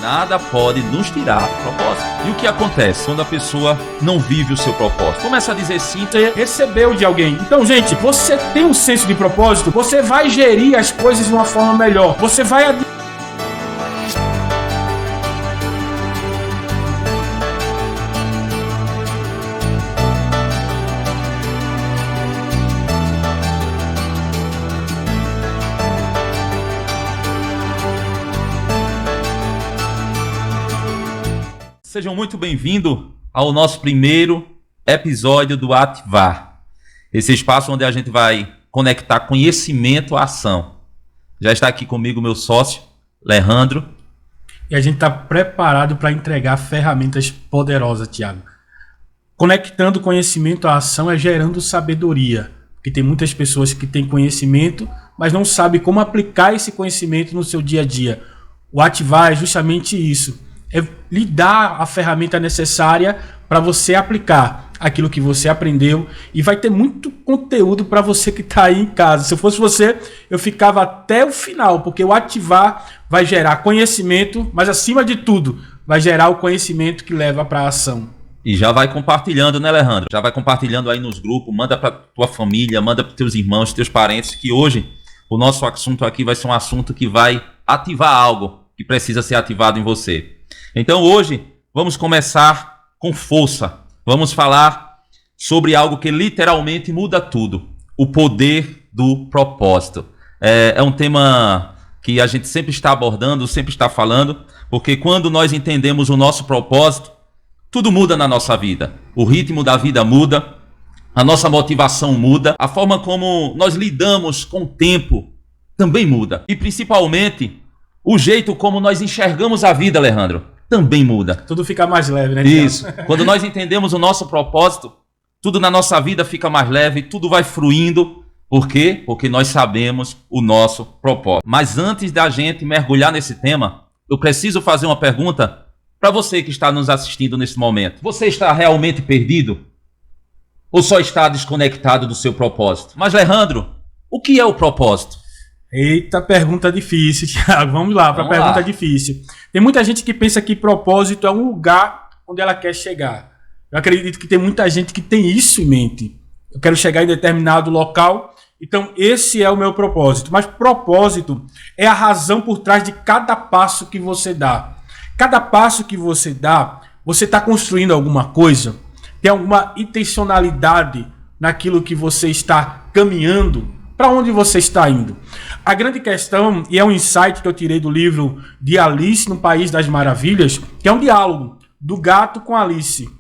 Nada pode nos tirar do propósito. E o que acontece quando a pessoa não vive o seu propósito? Começa a dizer sim. Você recebeu de alguém. Então, gente, você tem um senso de propósito, você vai gerir as coisas de uma forma melhor. Você vai... Sejam muito bem-vindos ao nosso primeiro episódio do Ativar. Esse espaço onde a gente vai conectar conhecimento à ação. Já está aqui comigo meu sócio, Leandro. E a gente está preparado para entregar ferramentas poderosas, Thiago. Conectando conhecimento à ação é gerando sabedoria. Porque tem muitas pessoas que têm conhecimento, mas não sabem como aplicar esse conhecimento no seu dia a dia. O Ativar é justamente isso. É lhe dar a ferramenta necessária para você aplicar aquilo que você aprendeu, e vai ter muito conteúdo para você que está aí em casa. Se eu fosse você, eu ficava até o final, porque o Ativar vai gerar conhecimento, mas acima de tudo, vai gerar o conhecimento que leva para a ação. E já vai compartilhando, né, Leandro? Já vai compartilhando aí nos grupos, manda para tua família, manda para teus irmãos, teus parentes, que hoje o nosso assunto aqui vai ser um assunto que vai ativar algo que precisa ser ativado em você. Então hoje vamos começar com força. Vamos falar sobre algo que literalmente muda tudo. O poder do propósito. É um tema que a gente sempre está abordando, sempre está falando, porque quando nós entendemos o nosso propósito, tudo muda na nossa vida. O ritmo da vida muda, a nossa motivação muda, a forma como nós lidamos com o tempo também muda. E principalmente o jeito como nós enxergamos a vida, Leandro, também muda. Tudo fica mais leve, né? Isso. Quando nós entendemos o nosso propósito, tudo na nossa vida fica mais leve, tudo vai fluindo. Por quê? Porque nós sabemos o nosso propósito. Mas antes da gente mergulhar nesse tema, eu preciso fazer uma pergunta para você que está nos assistindo nesse momento. Você está realmente perdido? Ou só está desconectado do seu propósito? Mas, Leandro, o que é o propósito? Eita, pergunta difícil, Thiago. Vamos lá para a pergunta difícil. Tem muita gente que pensa que propósito é um lugar onde ela quer chegar. Eu acredito que tem muita gente que tem isso em mente. Eu quero chegar em determinado local, então esse é o meu propósito. Mas propósito é a razão por trás de cada passo que você dá. Cada passo que você dá, você está construindo alguma coisa, tem alguma intencionalidade naquilo que você está caminhando. Para onde você está indo? A grande questão, e é um insight que eu tirei do livro de Alice no País das Maravilhas, que é um diálogo do gato com Alice.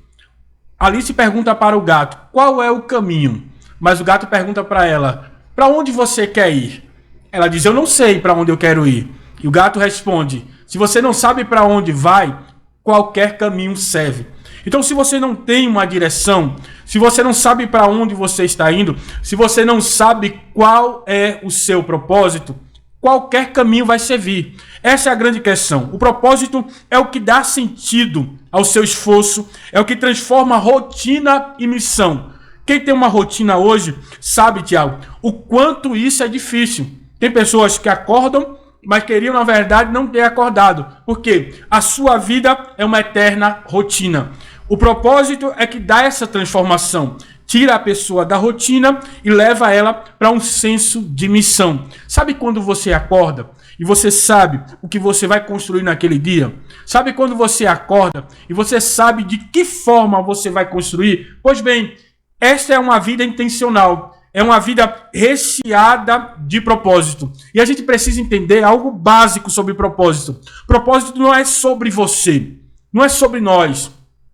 Alice pergunta para o gato, qual é o caminho? Mas o gato pergunta para ela, para onde você quer ir? Ela diz, eu não sei para onde eu quero ir. E o gato responde, se você não sabe para onde vai, qualquer caminho serve. Então, se você não tem uma direção, se você não sabe para onde você está indo, se você não sabe qual é o seu propósito, qualquer caminho vai servir. Essa é a grande questão. O propósito é o que dá sentido ao seu esforço, é o que transforma rotina em missão. Quem tem uma rotina hoje sabe, Thiago, o quanto isso é difícil. Tem pessoas que acordam, mas queriam, na verdade, não ter acordado. Porque a sua vida é uma eterna rotina. O propósito é que dá essa transformação. Tira a pessoa da rotina e leva ela para um senso de missão. Sabe quando você acorda e você sabe o que você vai construir naquele dia? Sabe quando você acorda e você sabe de que forma você vai construir? Pois bem, esta é uma vida intencional. É uma vida recheada de propósito. E a gente precisa entender algo básico sobre propósito. Propósito não é sobre você, não é sobre nós.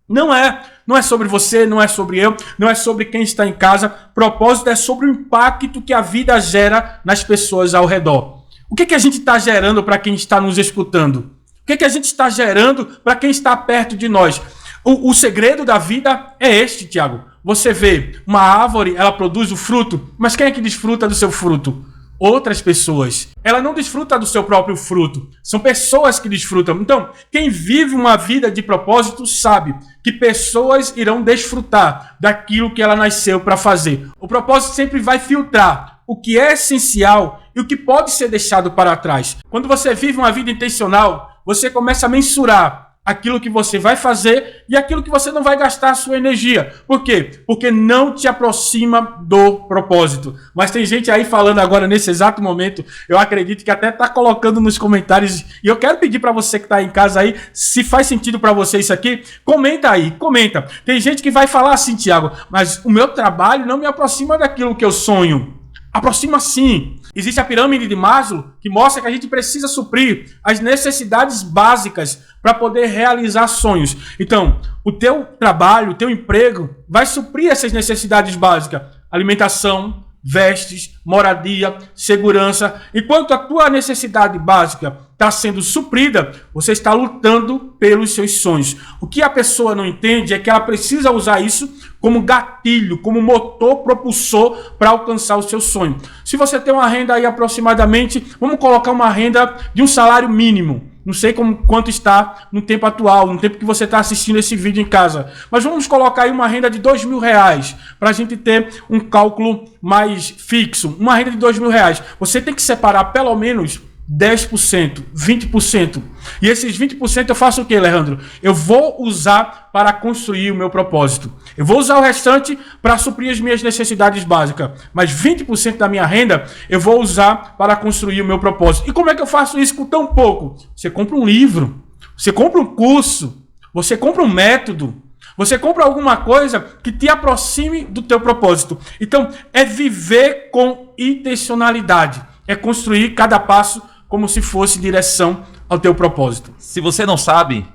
Não é sobre você, não é sobre eu, não é sobre quem está em casa. Propósito é sobre o impacto que a vida gera nas pessoas ao redor. O que a gente está gerando para quem está nos escutando? O que a gente está gerando para quem está perto de nós? O segredo da vida é este, Thiago. Você vê uma árvore, ela produz o fruto, mas quem é que desfruta do seu fruto? Outras pessoas. Ela não desfruta do seu próprio fruto. São pessoas que desfrutam. Então, quem vive uma vida de propósito sabe que pessoas irão desfrutar daquilo que ela nasceu para fazer. O propósito sempre vai filtrar o que é essencial e o que pode ser deixado para trás. Quando você vive uma vida intencional, você começa a mensurar aquilo que você vai fazer e aquilo que você não vai gastar a sua energia. Por quê? Porque não te aproxima do propósito. Mas tem gente aí falando agora, nesse exato momento, eu acredito que até está colocando nos comentários, e eu quero pedir para você que está em casa aí, se faz sentido para você isso aqui, comenta aí, comenta. Tem gente que vai falar assim, Tiago, mas o meu trabalho não me aproxima daquilo que eu sonho. Aproxima sim. Existe a pirâmide de Maslow, que mostra que a gente precisa suprir as necessidades básicas para poder realizar sonhos. Então, o teu trabalho, o teu emprego vai suprir essas necessidades básicas. Alimentação, vestes, moradia, segurança. Enquanto a tua necessidade básica está sendo suprida, você está lutando pelos seus sonhos. O que a pessoa não entende é que ela precisa usar isso como gatilho, como motor propulsor para alcançar o seu sonho. Se você tem uma renda aí aproximadamente, vamos colocar uma renda de um salário mínimo. Não sei quanto está no tempo atual, no tempo que você está assistindo esse vídeo em casa. Mas vamos colocar aí uma renda de R$2.000 para a gente ter um cálculo mais fixo. Uma renda de R$2.000. Você tem que separar pelo menos 10%, 20%. E esses 20% eu faço o quê, Alejandro? Eu vou usar para construir o meu propósito. Eu vou usar o restante para suprir as minhas necessidades básicas. Mas 20% da minha renda eu vou usar para construir o meu propósito. E como é que eu faço isso com tão pouco? Você compra um livro, você compra um curso, você compra um método, você compra alguma coisa que te aproxime do teu propósito. Então, é viver com intencionalidade. É construir cada passo como se fosse direção ao teu propósito. Se você não sabe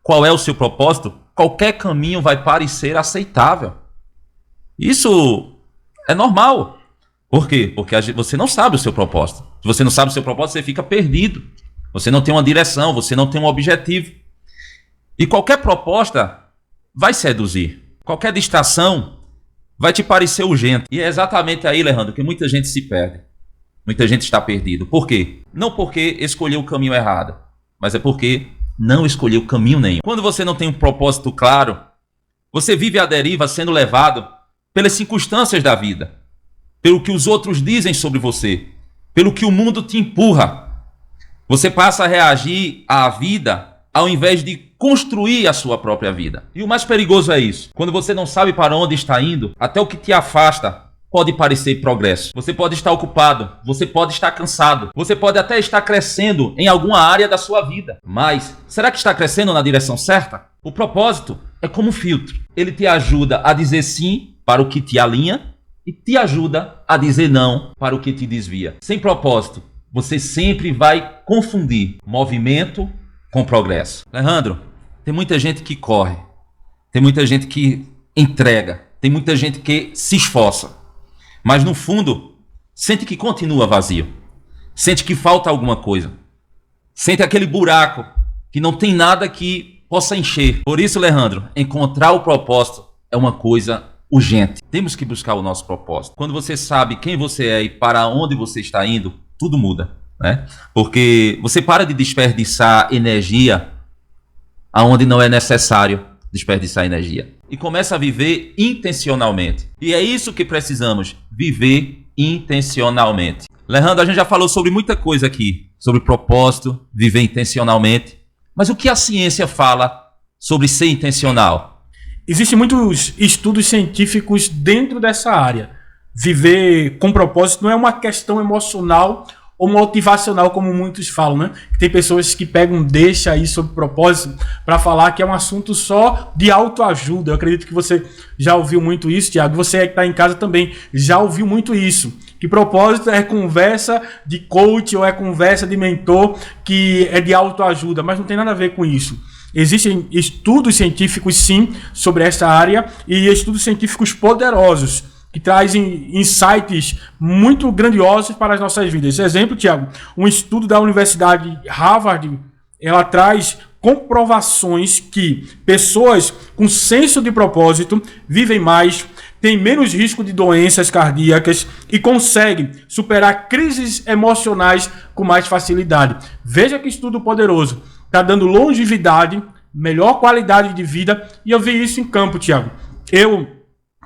qual é o seu propósito, qualquer caminho vai parecer aceitável. Isso é normal. Por quê? Porque você não sabe o seu propósito. Se você não sabe o seu propósito, você fica perdido. Você não tem uma direção, você não tem um objetivo. E qualquer proposta vai seduzir. Qualquer distração vai te parecer urgente. E é exatamente aí, Leandro, que muita gente se perde. Muita gente está perdido. Por quê? Não porque escolheu o caminho errado, mas é porque não escolheu caminho nenhum. Quando você não tem um propósito claro, você vive à deriva sendo levado pelas circunstâncias da vida, pelo que os outros dizem sobre você, pelo que o mundo te empurra. Você passa a reagir à vida ao invés de construir a sua própria vida. E o mais perigoso é isso. Quando você não sabe para onde está indo, até o que te afasta pode parecer progresso. Você pode estar ocupado, você pode estar cansado, você pode até estar crescendo em alguma área da sua vida. Mas será que está crescendo na direção certa? O propósito é como um filtro. Ele te ajuda a dizer sim para o que te alinha e te ajuda a dizer não para o que te desvia. Sem propósito, você sempre vai confundir movimento com progresso. Alejandro, tem muita gente que corre, tem muita gente que entrega, tem muita gente que se esforça. Mas no fundo, sente que continua vazio. Sente que falta alguma coisa. Sente aquele buraco que não tem nada que possa encher. Por isso, Alejandro, encontrar o propósito é uma coisa urgente. Temos que buscar o nosso propósito. Quando você sabe quem você é e para onde você está indo, tudo muda, né? Porque você para de desperdiçar energia aonde não é necessário desperdiçar energia. E começa a viver intencionalmente. E é isso que precisamos, viver intencionalmente. Alejandro, a gente já falou sobre muita coisa aqui, sobre propósito, viver intencionalmente. Mas o que a ciência fala sobre ser intencional? Existem muitos estudos científicos dentro dessa área. Viver com propósito não é uma questão emocional ou motivacional, como muitos falam, né? Tem pessoas que pegam deixa aí sobre propósito para falar que é um assunto só de autoajuda. Eu acredito que você já ouviu muito isso, Tiago. Você que está em casa também já ouviu muito isso. Que propósito é conversa de coach ou é conversa de mentor que é de autoajuda, mas não tem nada a ver com isso. Existem estudos científicos, sim, sobre essa área e estudos científicos poderosos que trazem insights muito grandiosos para as nossas vidas. Esse exemplo, Tiago, um estudo da Universidade Harvard, ela traz comprovações que pessoas com senso de propósito vivem mais, têm menos risco de doenças cardíacas e conseguem superar crises emocionais com mais facilidade. Veja que estudo poderoso. Está dando longevidade, melhor qualidade de vida, e eu vi isso em campo, Tiago. Eu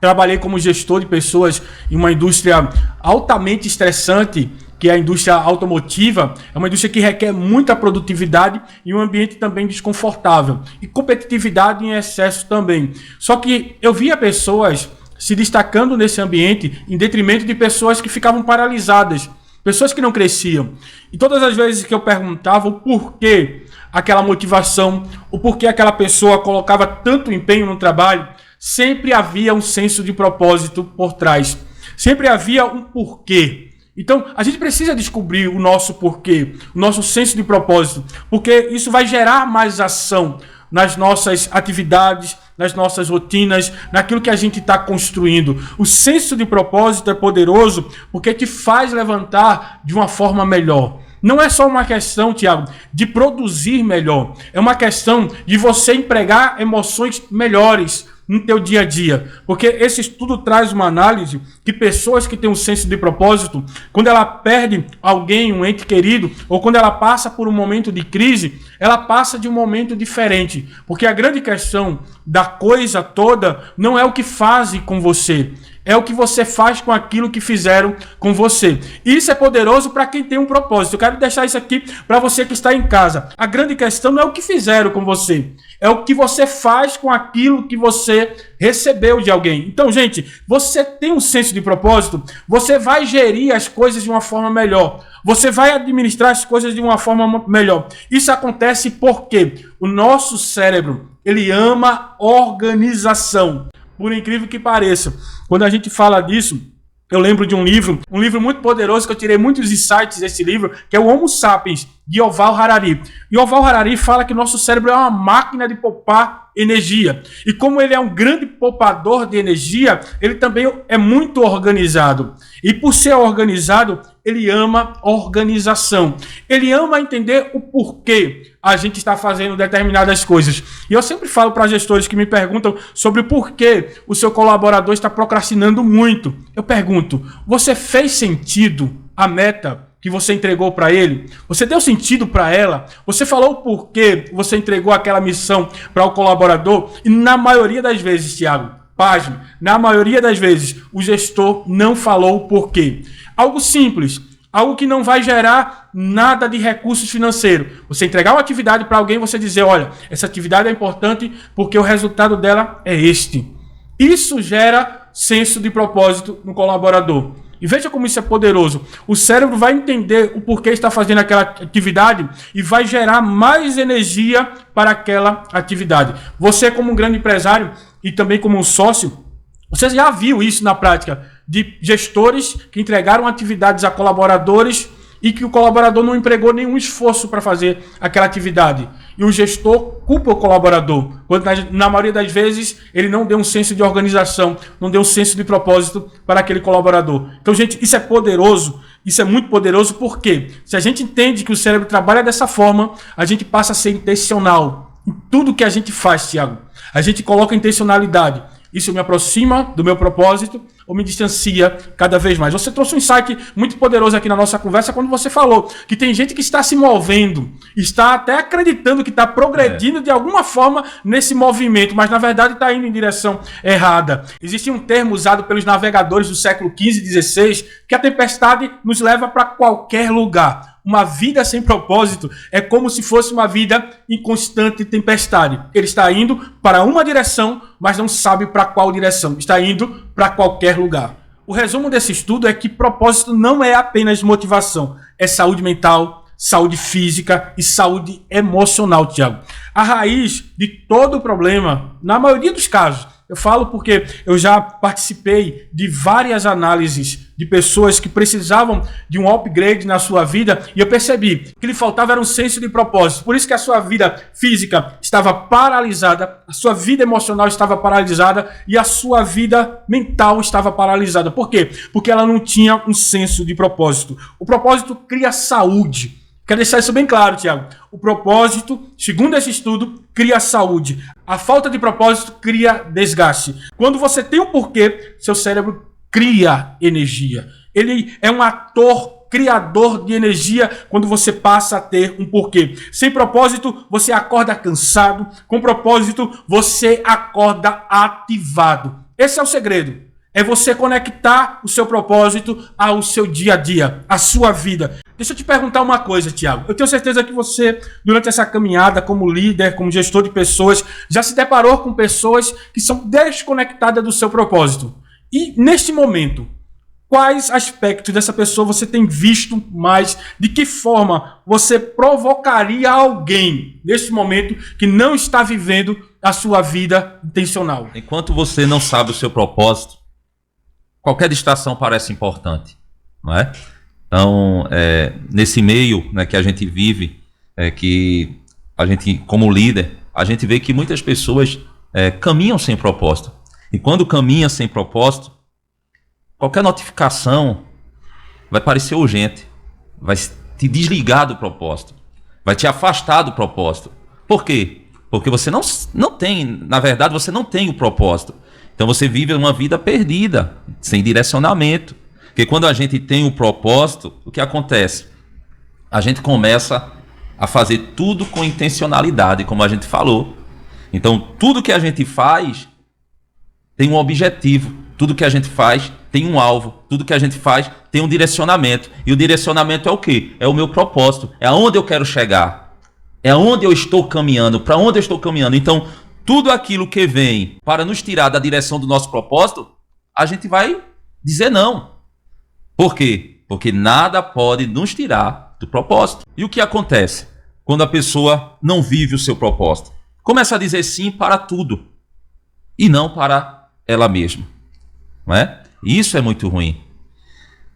trabalhei como gestor de pessoas em uma indústria altamente estressante, que é a indústria automotiva, é uma indústria que requer muita produtividade e um ambiente também desconfortável. E competitividade em excesso também. Só que eu via pessoas se destacando nesse ambiente em detrimento de pessoas que ficavam paralisadas, pessoas que não cresciam. E todas as vezes que eu perguntava o porquê aquela motivação, o porquê aquela pessoa colocava tanto empenho no trabalho, sempre havia um senso de propósito por trás. Sempre havia um porquê. Então, a gente precisa descobrir o nosso porquê, o nosso senso de propósito, porque isso vai gerar mais ação nas nossas atividades, nas nossas rotinas, naquilo que a gente está construindo. O senso de propósito é poderoso porque te faz levantar de uma forma melhor. Não é só uma questão, Tiago, de produzir melhor. É uma questão de você empregar emoções melhores no teu dia a dia. Porque esse estudo traz uma análise que pessoas que têm um senso de propósito, quando ela perde alguém, um ente querido, ou quando ela passa por um momento de crise, ela passa de um momento diferente. Porque a grande questão da coisa toda não é o que fazem com você, é o que você faz com aquilo que fizeram com você. Isso é poderoso para quem tem um propósito. Eu quero deixar isso aqui para você que está em casa. A grande questão não é o que fizeram com você, é o que você faz com aquilo que você recebeu de alguém. Então, gente, você tem um senso de propósito, você vai gerir as coisas de uma forma melhor. Você vai administrar as coisas de uma forma melhor. Isso acontece porque o nosso cérebro, ele ama organização. Por incrível que pareça, quando a gente fala disso, eu lembro de um livro muito poderoso, que eu tirei muitos insights desse livro, que é o Homo Sapiens, de Yuval Harari. Yuval Harari fala que nosso cérebro é uma máquina de poupar energia. E como ele é um grande poupador de energia, ele também é muito organizado. E por ser organizado, ele ama organização. Ele ama entender o porquê a gente está fazendo determinadas coisas. E eu sempre falo para gestores que me perguntam sobre o porquê o seu colaborador está procrastinando muito. Eu pergunto, você fez sentido a meta que você entregou para ele? Você deu sentido para ela? Você falou o porquê você entregou aquela missão para o colaborador? E na maioria das vezes, Tiago, página, na maioria das vezes, o gestor não falou o porquê. Algo simples, algo que não vai gerar nada de recursos financeiros. Você entregar uma atividade para alguém, você dizer, olha, essa atividade é importante porque o resultado dela é este. Isso gera senso de propósito no colaborador. E veja como isso é poderoso. O cérebro vai entender o porquê está fazendo aquela atividade e vai gerar mais energia para aquela atividade. Você, como um grande empresário e também como um sócio, você já viu isso na prática de gestores que entregaram atividades a colaboradores e que o colaborador não empregou nenhum esforço para fazer aquela atividade. E o gestor culpa o colaborador, quando na maioria das vezes ele não deu um senso de organização, não deu um senso de propósito para aquele colaborador. Então, gente, isso é poderoso, isso é muito poderoso, porque se a gente entende que o cérebro trabalha dessa forma, a gente passa a ser intencional em tudo que a gente faz, Tiago. A gente coloca intencionalidade. Isso me aproxima do meu propósito ou me distancia cada vez mais? Você trouxe um insight muito poderoso aqui na nossa conversa quando você falou que tem gente que está se movendo, está até acreditando que está progredindo de alguma forma nesse movimento, mas na verdade está indo em direção errada. Existe um termo usado pelos navegadores do século XV e XVI que a tempestade nos leva para qualquer lugar. Uma vida sem propósito é como se fosse uma vida em constante tempestade. Ele está indo para uma direção, mas não sabe para qual direção. Está indo para qualquer lugar. O resumo desse estudo é que propósito não é apenas motivação. É saúde mental, saúde física e saúde emocional, Tiago. A raiz de todo o problema, na maioria dos casos, eu falo porque eu já participei de várias análises de pessoas que precisavam de um upgrade na sua vida e eu percebi que lhe faltava era um senso de propósito. Por isso que a sua vida física estava paralisada, a sua vida emocional estava paralisada e a sua vida mental estava paralisada. Por quê? Porque ela não tinha um senso de propósito. O propósito cria saúde. Quero deixar isso bem claro, Tiago. O propósito, segundo esse estudo, cria saúde. A falta de propósito cria desgaste. Quando você tem um porquê, seu cérebro cria energia. Ele é um ator criador de energia quando você passa a ter um porquê. Sem propósito, você acorda cansado. Com propósito, você acorda ativado. Esse é o segredo. É você conectar o seu propósito ao seu dia a dia, à sua vida. Deixa eu te perguntar uma coisa, Tiago. Eu tenho certeza que você, durante essa caminhada como líder, como gestor de pessoas, já se deparou com pessoas que são desconectadas do seu propósito. E, neste momento, quais aspectos dessa pessoa você tem visto mais? De que forma você provocaria alguém, neste momento, que não está vivendo a sua vida intencional? Enquanto você não sabe o seu propósito, qualquer distração parece importante, não é? Então, nesse meio, né, que a gente vive, que a gente, como líder, a gente vê que muitas pessoas caminham sem propósito. E quando caminha sem propósito, qualquer notificação vai parecer urgente, vai te desligar do propósito, vai te afastar do propósito. Por quê? Porque você não tem, na verdade, você não tem o propósito. Então você vive uma vida perdida, sem direcionamento. Porque quando a gente tem o propósito, o que acontece? A gente começa a fazer tudo com intencionalidade, como a gente falou. Então tudo que a gente faz tem um objetivo, tudo que a gente faz tem um alvo, tudo que a gente faz tem um direcionamento. E o direcionamento é o quê? É o meu propósito, é aonde eu quero chegar, é aonde eu estou caminhando, para onde eu estou caminhando. Então tudo aquilo que vem para nos tirar da direção do nosso propósito, a gente vai dizer não. Por quê? Porque nada pode nos tirar do propósito. E o que acontece quando a pessoa não vive o seu propósito? Começa a dizer sim para tudo e não para ela mesma. Não é? Isso é muito ruim.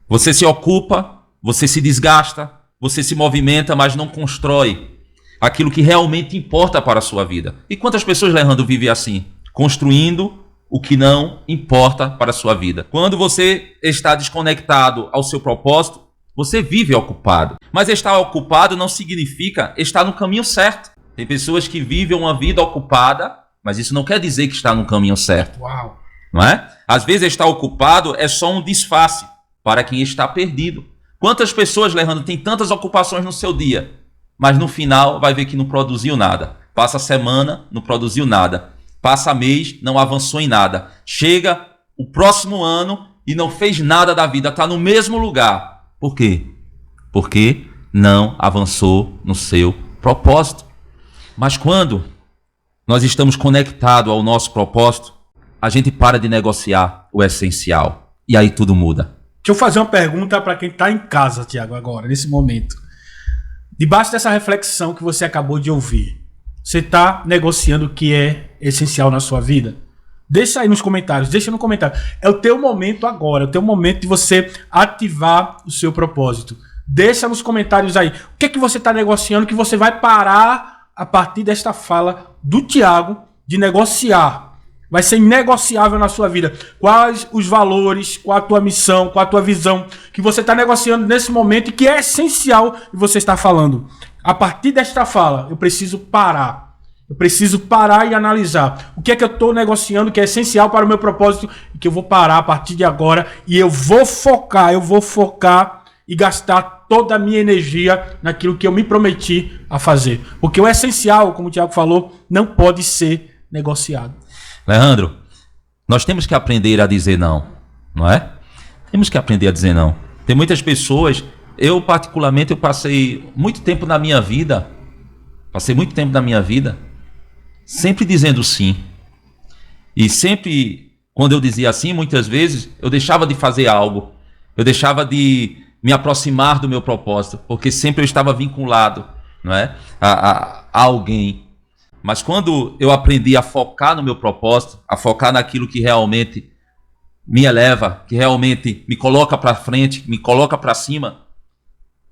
Você se ocupa, você se desgasta, você se movimenta, mas não constrói aquilo que realmente importa para a sua vida. E quantas pessoas, Leandro, vivem assim? Construindo o que não importa para a sua vida. Quando você está desconectado ao seu propósito, você vive ocupado. Mas estar ocupado não significa estar no caminho certo. Tem pessoas que vivem uma vida ocupada, mas isso não quer dizer que está no caminho certo. Uau! Não é? Às vezes estar ocupado é só um disfarce para quem está perdido. Quantas pessoas, Leandro, têm tantas ocupações no seu dia, mas no final vai ver que não produziu nada. Passa a semana, não produziu nada. Passa mês, não avançou em nada. Chega o próximo ano e não fez nada da vida, está no mesmo lugar. Por quê? Porque não avançou no seu propósito. Mas quando nós estamos conectados ao nosso propósito, a gente para de negociar o essencial. E aí tudo muda. Deixa eu fazer uma pergunta para quem está em casa, Tiago, agora, nesse momento. Debaixo dessa reflexão que você acabou de ouvir, você está negociando o que é essencial na sua vida? Deixa aí nos comentários, deixa no comentário. É o teu momento agora, é o teu momento de você ativar o seu propósito. Deixa nos comentários aí. O que é que você está negociando que você vai parar a partir desta fala do Tiago de negociar? Vai ser inegociável na sua vida. Quais os valores, qual a tua missão, qual a tua visão que você está negociando nesse momento e que é essencial e você está falando. A partir desta fala, eu preciso parar. Eu preciso parar e analisar. O que é que eu estou negociando que é essencial para o meu propósito e que eu vou parar a partir de agora e eu vou focar e gastar toda a minha energia naquilo que eu me prometi a fazer. Porque o essencial, como o Tiago falou, não pode ser negociado. Leandro, nós temos que aprender a dizer não, não é? Temos que aprender a dizer não. Tem muitas pessoas, eu particularmente, eu passei muito tempo na minha vida, sempre dizendo sim. E sempre, quando eu dizia sim, muitas vezes, eu deixava de fazer algo, eu deixava de me aproximar do meu propósito, porque sempre eu estava vinculado, não é? a alguém. Mas quando eu aprendi a focar no meu propósito, a focar naquilo que realmente me eleva, que realmente me coloca para frente, me coloca para cima,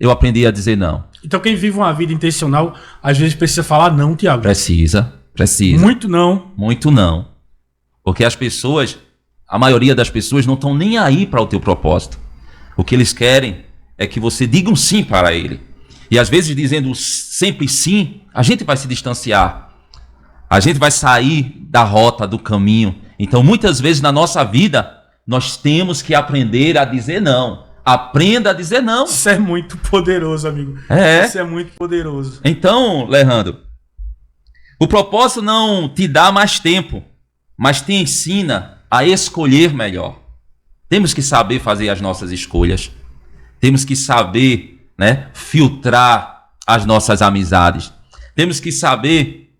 eu aprendi a dizer não. Então quem vive uma vida intencional, às vezes precisa falar não, Tiago. Precisa. Muito não. Muito não. Porque as pessoas, a maioria das pessoas não estão nem aí para o teu propósito. O que eles querem é que você diga um sim para ele. E às vezes dizendo sempre sim, a gente vai se distanciar. A gente vai sair da rota, do caminho. Então, muitas vezes na nossa vida, nós temos que aprender a dizer não. Aprenda a dizer não. Isso é muito poderoso, amigo. Isso é muito poderoso. Então, Leandro, o propósito não te dá mais tempo, mas te ensina a escolher melhor. Temos que saber fazer as nossas escolhas. Temos que saber, né, filtrar as nossas amizades. Temos que saber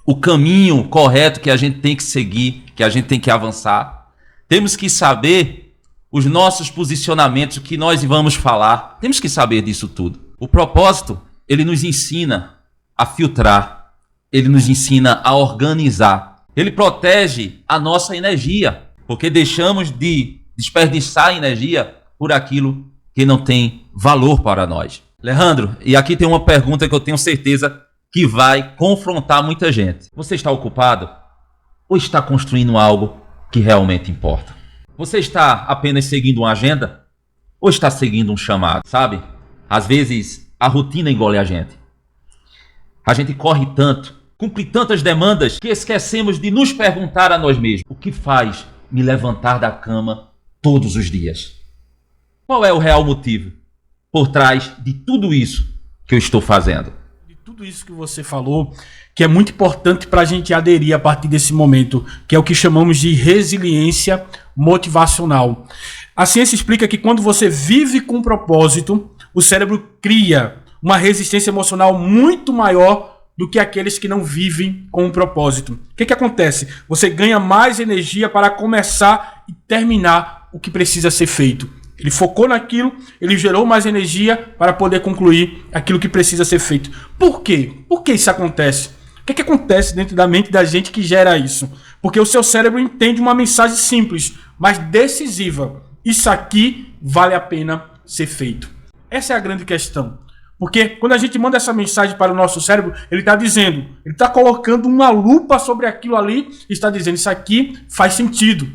o caminho correto que a gente tem que seguir, que a gente tem que avançar. Temos que saber os nossos posicionamentos, o que nós vamos falar. Temos que saber disso tudo. O propósito, ele nos ensina a filtrar. Ele nos ensina a organizar. Ele protege a nossa energia, porque deixamos de desperdiçar energia por aquilo que não tem valor para nós. Leandro, e aqui tem uma pergunta que eu tenho certeza que vai confrontar muita gente. Você está ocupado ou está construindo algo que realmente importa? Você está apenas seguindo uma agenda ou está seguindo um chamado? Sabe? Às vezes a rotina engole a gente. A gente corre tanto, cumpre tantas demandas que esquecemos de nos perguntar a nós mesmos: o que faz me levantar da cama todos os dias? Qual é o real motivo por trás de tudo isso que eu estou fazendo? De tudo isso que você falou, que é muito importante para a gente aderir a partir desse momento, que é o que chamamos de resiliência motivacional. A ciência explica que quando você vive com propósito, o cérebro cria uma resistência emocional muito maior do que aqueles que não vivem com um propósito. O que acontece? Você ganha mais energia para começar e terminar o que precisa ser feito. Ele focou naquilo, ele gerou mais energia para poder concluir aquilo que precisa ser feito. Por quê? Por que isso acontece? O que acontece dentro da mente da gente que gera isso? Porque o seu cérebro entende uma mensagem simples, mas decisiva. Isso aqui vale a pena ser feito. Essa é a grande questão. Porque quando a gente manda essa mensagem para o nosso cérebro, ele está dizendo, ele está colocando uma lupa sobre aquilo ali e está dizendo: isso aqui faz sentido,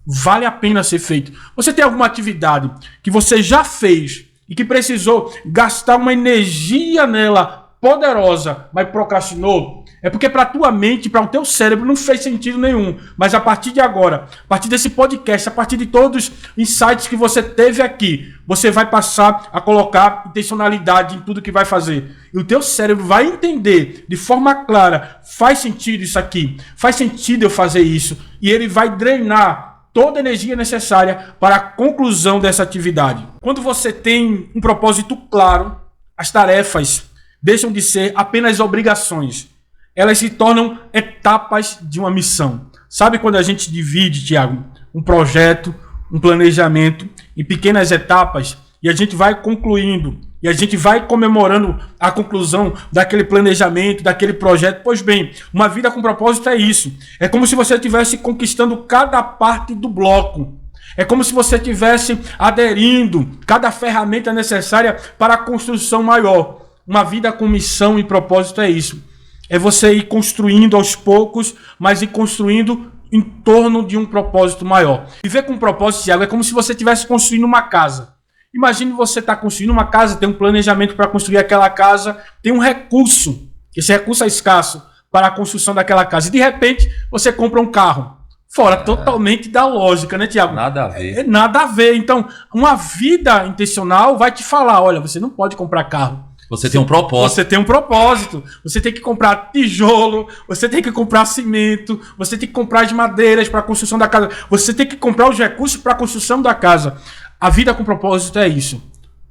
vale a pena ser feito. Você tem alguma atividade que você já fez e que precisou gastar uma energia nela poderosa, mas procrastinou? É porque para a tua mente, para o teu cérebro, não fez sentido nenhum. Mas a partir de agora, a partir desse podcast, a partir de todos os insights que você teve aqui, você vai passar a colocar intencionalidade em tudo que vai fazer. E o teu cérebro vai entender de forma clara: faz sentido isso aqui, faz sentido eu fazer isso. E ele vai drenar toda a energia necessária para a conclusão dessa atividade. Quando você tem um propósito claro, as tarefas deixam de ser apenas obrigações. Elas se tornam etapas de uma missão. Sabe quando a gente divide, Tiago, um projeto, um planejamento em pequenas etapas e a gente vai concluindo e a gente vai comemorando a conclusão daquele planejamento, daquele projeto? Pois bem, uma vida com propósito é isso. É como se você estivesse conquistando cada parte do bloco. É como se você estivesse aderindo cada ferramenta necessária para a construção maior. Uma vida com missão e propósito é isso. É você ir construindo aos poucos, mas ir construindo em torno de um propósito maior. Viver com um propósito, Tiago, é como se você estivesse construindo uma casa. Imagine você estar construindo uma casa, tem um planejamento para construir aquela casa, tem um recurso, esse recurso é escasso para a construção daquela casa. E de repente, você compra um carro. Fora totalmente da lógica, né, Tiago? Nada a ver. Nada a ver. Então, uma vida intencional vai te falar: olha, você não pode comprar carro. Você tem um propósito. Você tem um propósito. Você tem que comprar tijolo, você tem que comprar cimento, você tem que comprar as madeiras para a construção da casa, você tem que comprar os recursos para a construção da casa. A vida com propósito é isso.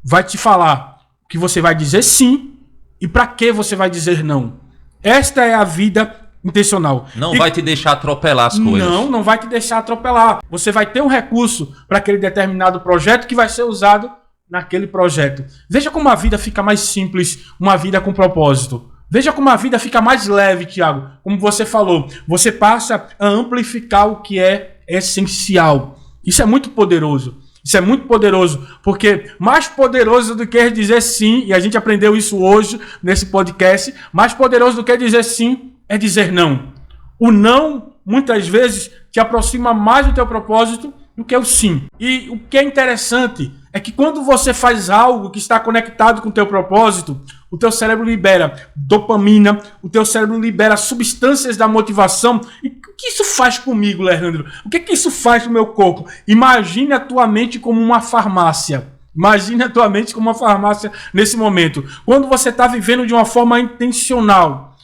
Vai te falar que você vai dizer sim e para que você vai dizer não. Esta é a vida intencional. Não vai te deixar atropelar as coisas. Não vai te deixar atropelar. Você vai ter um recurso para aquele determinado projeto que vai ser usado naquele projeto. Veja como a vida fica mais simples, uma vida com propósito. Veja como a vida fica mais leve, Tiago. Como você falou, você passa a amplificar o que é essencial. Isso é muito poderoso. Isso é muito poderoso, porque mais poderoso do que dizer sim, e a gente aprendeu isso hoje nesse podcast, mais poderoso do que dizer sim é dizer não. O não, muitas vezes, te aproxima mais do teu propósito do que o sim. E o que é interessante é que quando você faz algo que está conectado com o teu propósito, o teu cérebro libera dopamina, o teu cérebro libera substâncias da motivação. E o que isso faz comigo, Leandro? O que isso faz com o meu corpo? Imagine a tua mente como uma farmácia. Imagine a tua mente como uma farmácia nesse momento. Quando você está vivendo de uma forma intencional,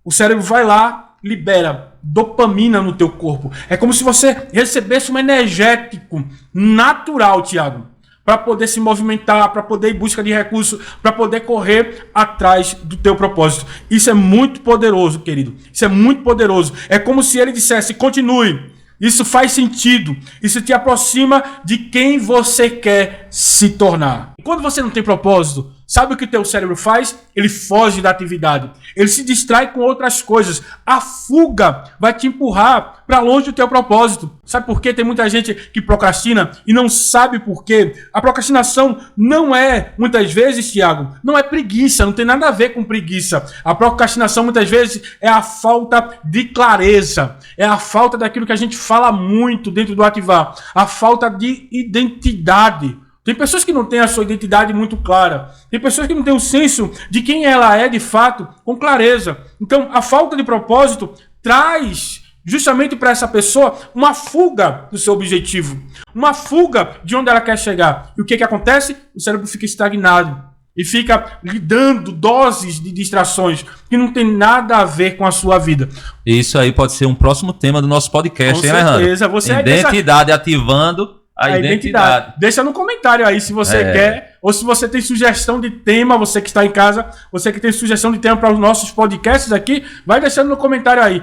o cérebro vai lá libera dopamina no teu corpo. É como se você recebesse um energético natural, Tiago, para poder se movimentar, para poder ir em busca de recursos, para poder correr atrás do teu propósito. Isso é muito poderoso, querido. Isso é muito poderoso. É como se ele dissesse, continue. Isso faz sentido. Isso te aproxima de quem você quer se tornar. E quando você não tem propósito, sabe o que teu cérebro faz? Ele foge da atividade. Ele se distrai com outras coisas. A fuga vai te empurrar para longe do teu propósito. Sabe por quê? Tem muita gente que procrastina e não sabe por quê. A procrastinação não é, muitas vezes, Tiago, não é preguiça, não tem nada a ver com preguiça. A procrastinação, muitas vezes, é a falta de clareza. É a falta daquilo que a gente fala muito dentro do Ativar. A falta de identidade. Tem pessoas que não têm a sua identidade muito clara. Tem pessoas que não têm o senso de quem ela é de fato com clareza. Então, a falta de propósito traz justamente para essa pessoa uma fuga do seu objetivo. Uma fuga de onde ela quer chegar. E o que acontece? O cérebro fica estagnado. E fica lhe dando doses de distrações que não tem nada a ver com a sua vida. Isso aí pode ser um próximo tema do nosso podcast, hein, Alejandro? Com certeza. Você identidade, ativando a identidade. Deixa no comentário aí se você quer, ou se você tem sugestão de tema, você que está em casa, você que tem sugestão de tema para os nossos podcasts aqui, vai deixando no comentário aí.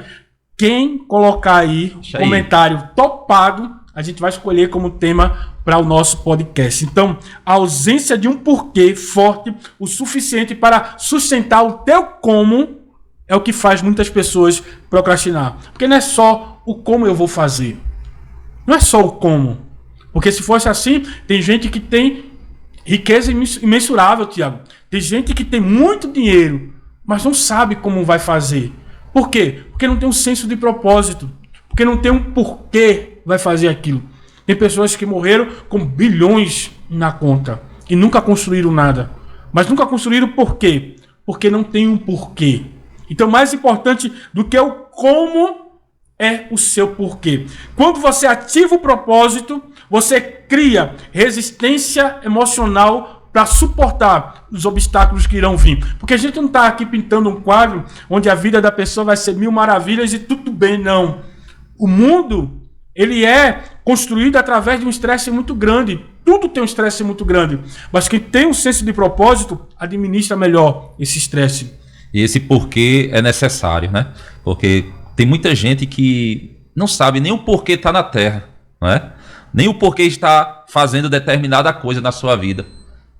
Quem colocar aí comentário topado, a gente vai escolher como tema para o nosso podcast. Então, a ausência de um porquê forte o suficiente para sustentar o teu como é o que faz muitas pessoas procrastinar. Porque não é só o como eu vou fazer. Não é só o como. Porque se fosse assim, tem gente que tem riqueza imensurável, Tiago. Tem gente que tem muito dinheiro, mas não sabe como vai fazer. Por quê? Porque não tem um senso de propósito. Porque não tem um porquê vai fazer aquilo. Tem pessoas que morreram com bilhões na conta e nunca construíram nada. Mas nunca construíram por quê? Porque não tem um porquê. Então, mais importante do que o como é o seu porquê. Quando você ativa o propósito, você cria resistência emocional para suportar os obstáculos que irão vir. Porque a gente não está aqui pintando um quadro onde a vida da pessoa vai ser mil maravilhas e tudo bem, não. O mundo, ele é construído através de um estresse muito grande. Tudo tem um estresse muito grande. Mas quem tem um senso de propósito, administra melhor esse estresse. E esse porquê é necessário, né? Porque tem muita gente que não sabe nem o porquê está na Terra, não é? Nem o porquê está fazendo determinada coisa na sua vida.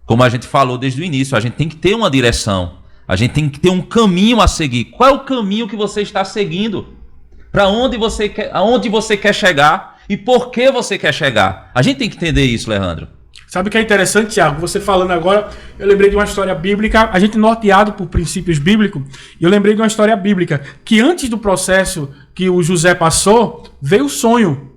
Como a gente falou desde o início, a gente tem que ter uma direção. A gente tem que ter um caminho a seguir. Qual é o caminho que você está seguindo? Para onde você quer chegar e por que você quer chegar? A gente tem que entender isso, Leandro. Sabe o que é interessante, Tiago? Você falando agora, eu lembrei de uma história bíblica, a gente norteado por princípios bíblicos, e eu lembrei de uma história bíblica, que antes do processo que o José passou, veio o sonho.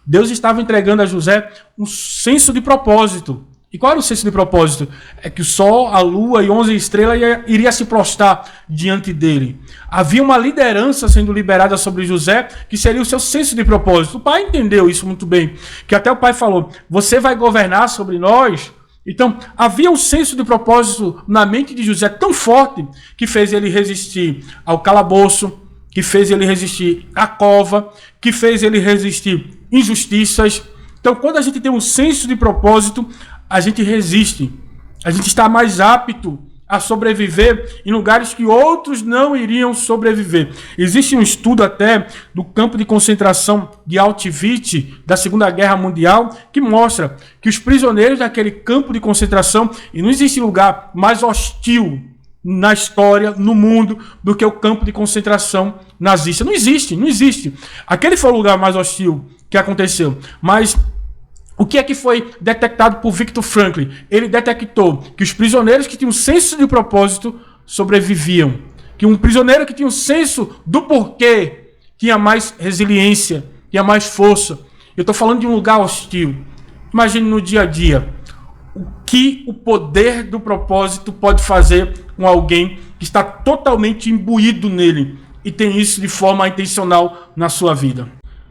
Deus estava entregando a José um senso de propósito. E qual era o senso de propósito? É que o sol, a lua e 11 estrelas iria se prostrar diante dele. Havia uma liderança sendo liberada sobre José, que seria o seu senso de propósito. O pai entendeu isso muito bem, que até o pai falou, você vai governar sobre nós? Então, havia um senso de propósito na mente de José tão forte, que fez ele resistir ao calabouço, que fez ele resistir à cova, que fez ele resistir injustiças. Então, quando a gente tem um senso de propósito, a gente resiste. A gente está mais apto a sobreviver em lugares que outros não iriam sobreviver. Existe um estudo até do campo de concentração de Auschwitz da Segunda Guerra Mundial que mostra que os prisioneiros daquele campo de concentração, e não existe lugar mais hostil na história, no mundo, do que o campo de concentração nazista. Não existe, não existe. Aquele foi o lugar mais hostil que aconteceu. Mas o que é que foi detectado por Viktor Frankl? Ele detectou que os prisioneiros que tinham senso de propósito sobreviviam. Que um prisioneiro que tinha um senso do porquê tinha mais resiliência, tinha mais força. Eu estou falando de um lugar hostil. Imagine no dia a dia. O que o poder do propósito pode fazer com alguém que está totalmente imbuído nele e tem isso de forma intencional na sua vida.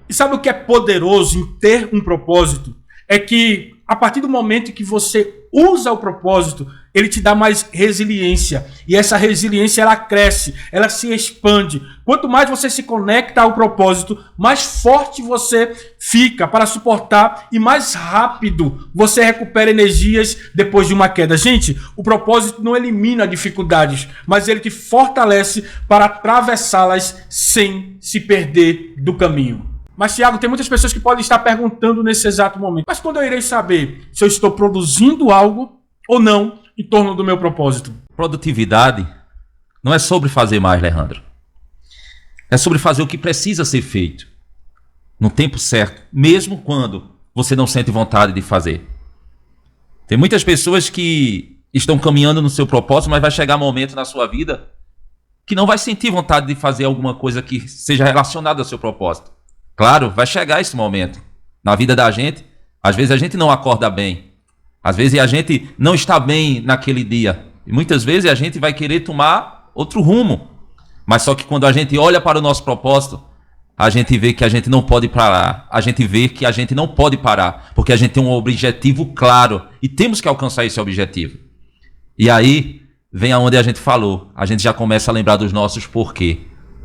E sabe o que é poderoso em ter um propósito? É que a partir do momento que você usa o propósito, ele te dá mais resiliência. E essa resiliência, ela cresce, ela se expande. Quanto mais você se conecta ao propósito, mais forte você fica para suportar e mais rápido você recupera energias depois de uma queda. Gente, o propósito não elimina dificuldades, mas ele te fortalece para atravessá-las sem se perder do caminho. Mas, Tiago, tem muitas pessoas que podem estar perguntando nesse exato momento. Mas quando eu irei saber se eu estou produzindo algo ou não em torno do meu propósito? Produtividade não é sobre fazer mais, Leandro. É sobre fazer o que precisa ser feito no tempo certo, mesmo quando você não sente vontade de fazer. Tem muitas pessoas que estão caminhando no seu propósito, mas vai chegar um momento na sua vida que não vai sentir vontade de fazer alguma coisa que seja relacionada ao seu propósito. Claro, vai chegar esse momento. Na vida da gente, às vezes a gente não acorda bem. Às vezes a gente não está bem naquele dia. E muitas vezes a gente vai querer tomar outro rumo. Mas só que quando a gente olha para o nosso propósito, a gente vê que a gente não pode parar. A gente vê que a gente não pode parar. Porque a gente tem um objetivo claro. E temos que alcançar esse objetivo. E aí vem aonde a gente falou. A gente já começa a lembrar dos nossos porquê.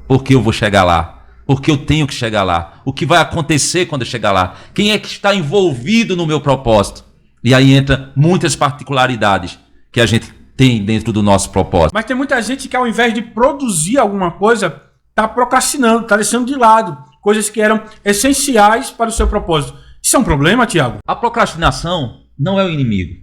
Por que eu vou chegar lá? Porque eu tenho que chegar lá. O que vai acontecer quando eu chegar lá? Quem é que está envolvido no meu propósito? E aí entra muitas particularidades que a gente tem dentro do nosso propósito. Mas tem muita gente que ao invés de produzir alguma coisa, está procrastinando, está deixando de lado coisas que eram essenciais para o seu propósito. Isso é um problema, Tiago? A procrastinação não é o inimigo.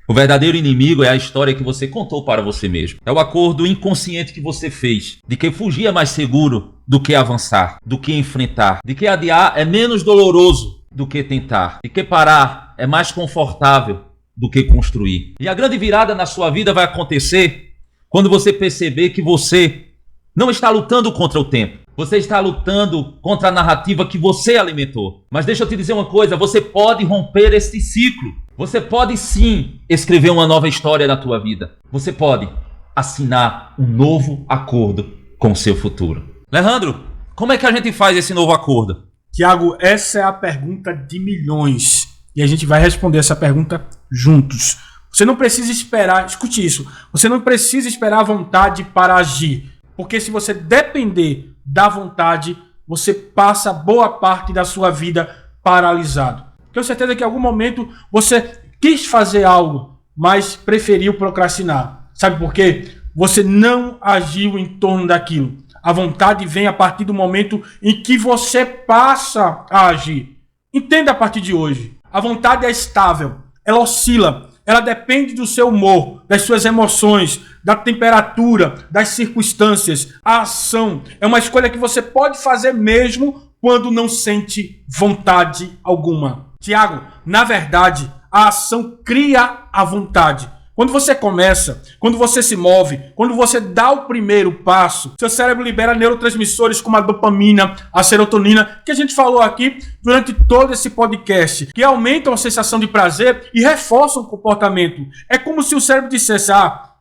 O verdadeiro inimigo é a história que você contou para você mesmo. É o acordo inconsciente que você fez, de que fugir é mais seguro do que avançar, do que enfrentar, de que adiar é menos doloroso do que tentar, de que parar é mais confortável do que construir. E a grande virada na sua vida vai acontecer quando você perceber que você não está lutando contra o tempo. Você está lutando contra a narrativa que você alimentou. Mas deixa eu te dizer uma coisa, você pode romper este ciclo. Você pode sim escrever uma nova história na tua vida. Você pode assinar um novo acordo com o seu futuro. Leandro, como é que a gente faz esse novo acordo? Tiago, essa é a pergunta de milhões. E a gente vai responder essa pergunta juntos. Você não precisa esperar, escute isso, você não precisa esperar a vontade para agir. Porque se você depender da vontade, você passa boa parte da sua vida paralisado. Tenho certeza que em algum momento você quis fazer algo, mas preferiu procrastinar. Sabe por quê? Você não agiu em torno daquilo. A vontade vem a partir do momento em que você passa a agir. Entenda a partir de hoje. A vontade é estável, ela oscila, ela depende do seu humor, das suas emoções, da temperatura, das circunstâncias. A ação é uma escolha que você pode fazer mesmo quando não sente vontade alguma. Tiago, na verdade, a ação cria a vontade. Quando você começa, quando você se move, quando você dá o primeiro passo, seu cérebro libera neurotransmissores como a dopamina, a serotonina, que a gente falou aqui durante todo esse podcast, que aumentam a sensação de prazer e reforçam o comportamento. É como se o cérebro dissesse,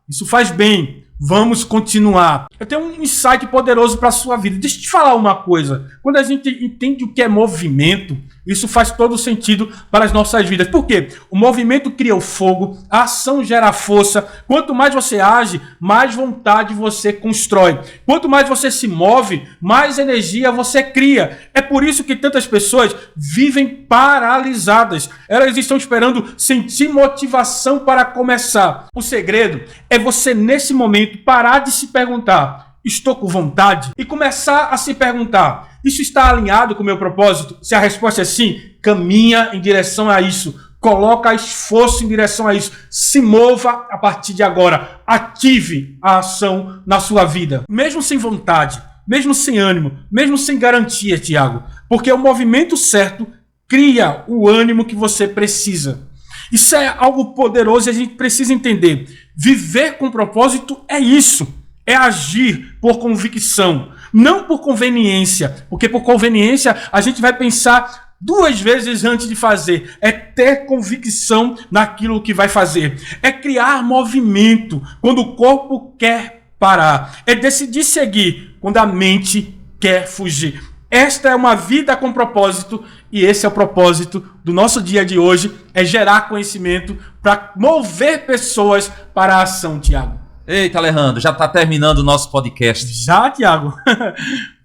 isso faz bem, vamos continuar. Eu tenho um insight poderoso para a sua vida. Deixa eu te falar uma coisa. Quando a gente entende o que é movimento, isso faz todo sentido para as nossas vidas. Por quê? O movimento cria o fogo, a ação gera força. Quanto mais você age, mais vontade você constrói. Quanto mais você se move, mais energia você cria. É por isso que tantas pessoas vivem paralisadas. Elas estão esperando sentir motivação para começar. O segredo é você, nesse momento, parar de se perguntar: estou com vontade? E começar a se perguntar: isso está alinhado com o meu propósito? Se a resposta é sim, caminha em direção a isso. Coloca esforço em direção a isso. Se mova a partir de agora. Ative a ação na sua vida. Mesmo sem vontade, mesmo sem ânimo, mesmo sem garantia, Tiago. Porque o movimento certo cria o ânimo que você precisa. Isso é algo poderoso e a gente precisa entender. Viver com propósito é isso. É agir por convicção, não por conveniência. Porque por conveniência a gente vai pensar 2 vezes antes de fazer. É ter convicção naquilo que vai fazer. É criar movimento quando o corpo quer parar. É decidir seguir quando a mente quer fugir. Esta é uma vida com propósito e esse é o propósito do nosso dia de hoje, é gerar conhecimento para mover pessoas para a ação, Tiago. Eita, Alejandro, já está terminando o nosso podcast. Já, Tiago.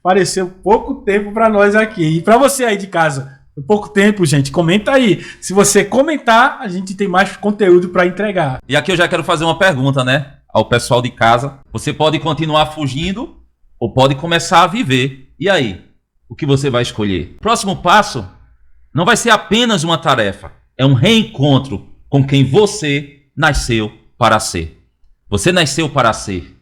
Pareceu pouco tempo para nós aqui. E para você aí de casa, foi pouco tempo, gente. Comenta aí. Se você comentar, a gente tem mais conteúdo para entregar. E aqui eu já quero fazer uma pergunta, né? Ao pessoal de casa. Você pode continuar fugindo ou pode começar a viver. E aí? O que você vai escolher? Próximo passo não vai ser apenas uma tarefa. É um reencontro com quem você nasceu para ser. Você nasceu para ser.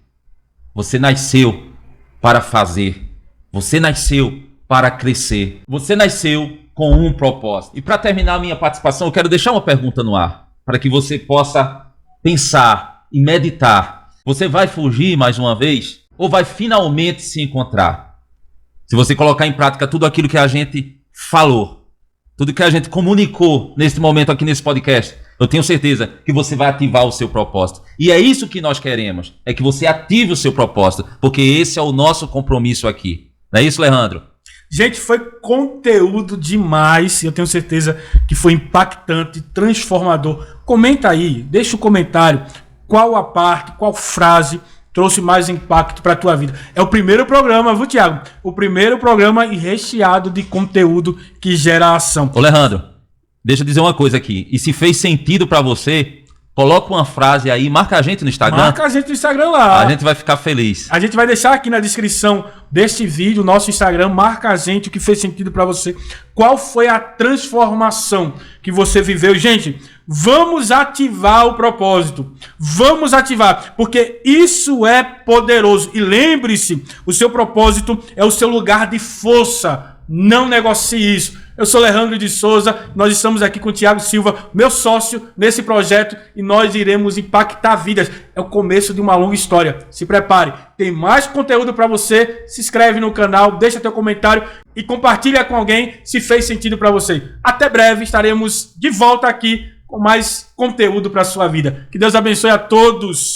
Você nasceu para fazer. Você nasceu para crescer. Você nasceu com um propósito. E para terminar a minha participação, eu quero deixar uma pergunta no ar, para que você possa pensar e meditar. Você vai fugir mais uma vez? Ou vai finalmente se encontrar? Se você colocar em prática tudo aquilo que a gente falou, tudo que a gente comunicou nesse momento aqui nesse podcast, eu tenho certeza que você vai ativar o seu propósito. E é isso que nós queremos, é que você ative o seu propósito, porque esse é o nosso compromisso aqui. Não é isso, Alejandro? Gente, foi conteúdo demais. Eu tenho certeza que foi impactante, transformador. Comenta aí, deixa o comentário. Qual a parte, qual frase trouxe mais impacto para a tua vida? É o primeiro programa, viu, Tiago? O primeiro programa recheado de conteúdo que gera ação. Ô, Alejandro, deixa eu dizer uma coisa aqui. E se fez sentido para você, coloca uma frase aí, marca a gente no Instagram. Marca a gente no Instagram lá. A gente vai ficar feliz. A gente vai deixar aqui na descrição deste vídeo, nosso Instagram, marca a gente o que fez sentido para você. Qual foi a transformação que você viveu? Gente, vamos ativar o propósito. Vamos ativar, porque isso é poderoso. E lembre-se, o seu propósito é o seu lugar de força. Não negocie isso. Eu sou Alejandro de Souza, nós estamos aqui com o Tiago Silva, meu sócio nesse projeto, e nós iremos impactar vidas. É o começo de uma longa história. Se prepare, tem mais conteúdo para você. Se inscreve no canal, deixa teu comentário e compartilha com alguém se fez sentido para você. Até breve, estaremos de volta aqui com mais conteúdo para a sua vida. Que Deus abençoe a todos.